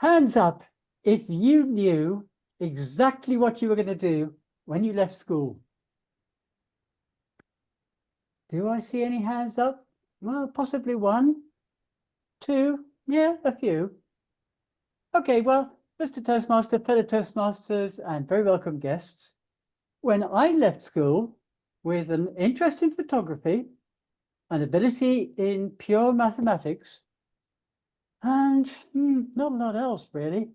Hands up if you knew exactly what you were going to do when you left school. Do I see any hands up? Well, possibly one, two, yeah, a few. Okay, well, Mr. Toastmaster, fellow Toastmasters, and very welcome guests. When I left school with an interest in photography, an ability in pure mathematics, and not a lot else really,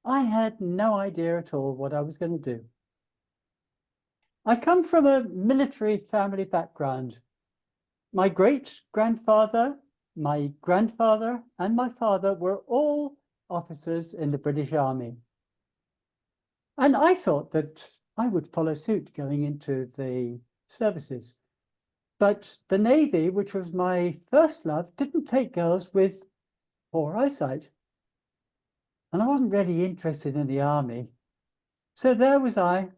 I had no idea at all what I was going to do. I come from a military family background. My great-grandfather, my grandfather, and my father were all officers in the British Army. And I thought that I would follow suit going into the services. But the Navy, which was my first love, didn't take girls with poor eyesight. And I wasn't really interested in the army. So there was I,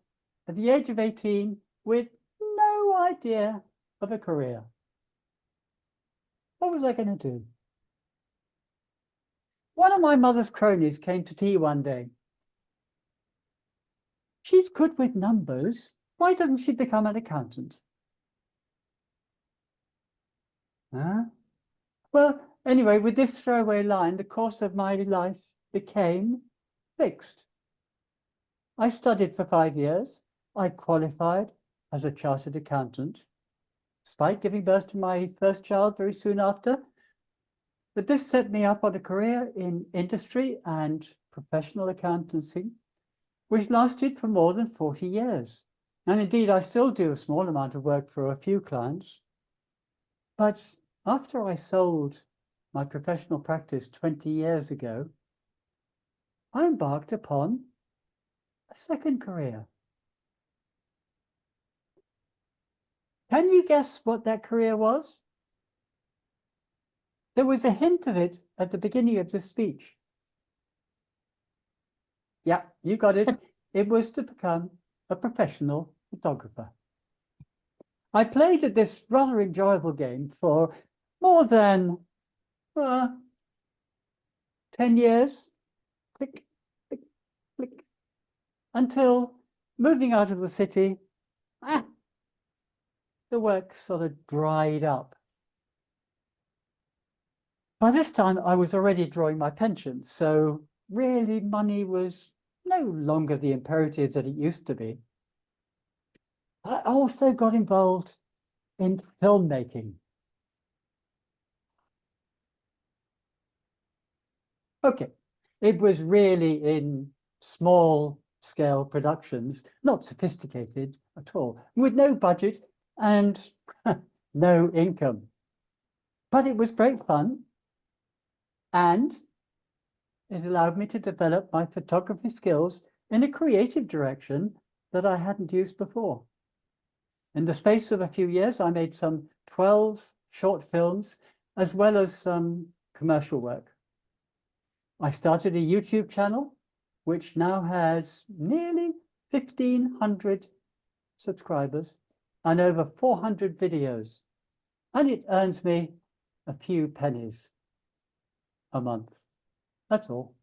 at the age of 18, with no idea of a career. What was I going to do? One of my mother's cronies came to tea one day. She's good with numbers. Why doesn't she become an accountant? Huh? Well, anyway, with this throwaway line, the course of my life became fixed. I studied for 5 years. I qualified as a chartered accountant, despite giving birth to my first child very soon after. But this set me up on a career in industry and professional accountancy, which lasted for more than 40 years. And indeed, I still do a small amount of work for a few clients. But after I sold my professional practice 20 years ago, I embarked upon a second career. Can you guess what that career was? There was a hint of it at the beginning of this speech. Yeah, you got it. It was to become a professional photographer. I played at this rather enjoyable game for more than 10 years, click, click, click, until moving out of the city, the work sort of dried up. By this time, I was already drawing my pension, so really money was no longer the imperative that it used to be. I also got involved in filmmaking. Okay, it was really in small scale productions, not sophisticated at all, with no budget and no income. But it was great fun, and it allowed me to develop my photography skills in a creative direction that I hadn't used before. In the space of a few years, I made some 12 short films, as well as some commercial work. I started a YouTube channel, which now has nearly 1,500 subscribers and over 400 videos, and it earns me a few pennies a month. That's all.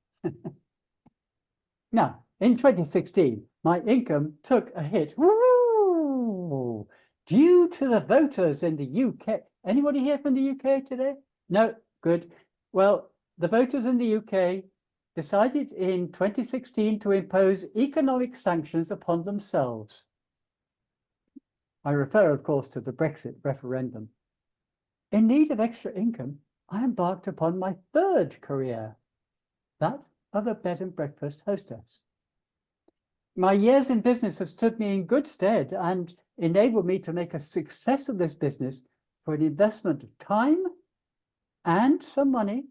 Now, in 2016, my income took a hit. Woo! Due to the voters in the UK. Anybody here from the UK today? No, good. Well, the voters in the UK decided in 2016 to impose economic sanctions upon themselves. I refer, of course, to the Brexit referendum. In need of extra income, I embarked upon my third career, that of a bed and breakfast hostess. My years in business have stood me in good stead and enabled me to make a success of this business for an investment of time and some money,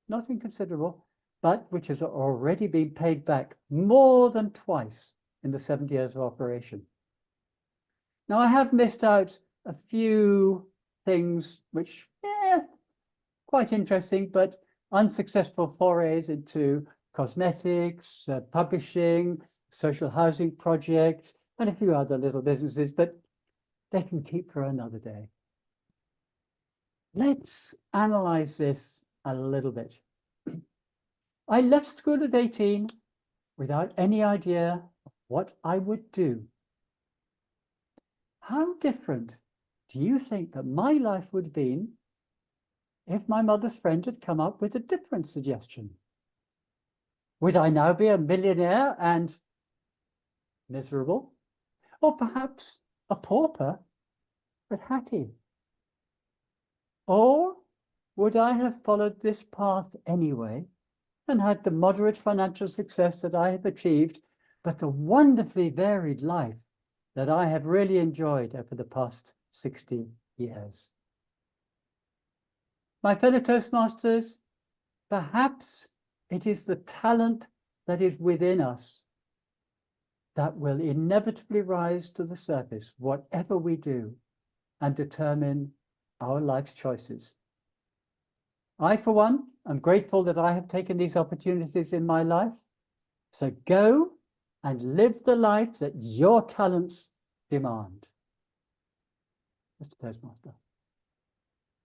not inconsiderable, but which has already been paid back more than twice in the 7 years of operation. Now, I have missed out a few things which, quite interesting, but unsuccessful forays into cosmetics, publishing, social housing project, and a few other little businesses, but they can keep for another day. Let's analyze this a little bit. I left school at 18 without any idea of what I would do. How different do you think that my life would have been if my mother's friend had come up with a different suggestion? Would I now be a millionaire and miserable? Or perhaps a pauper but happy? Or would I have followed this path anyway and had the moderate financial success that I have achieved, but the wonderfully varied life that I have really enjoyed over the past 60 years? My fellow Toastmasters, perhaps it is the talent that is within us that will inevitably rise to the surface, whatever we do, and determine our life's choices. I, for one, am grateful that I have taken these opportunities in my life. So go and live the life that your talents demand. Mr. Toastmaster.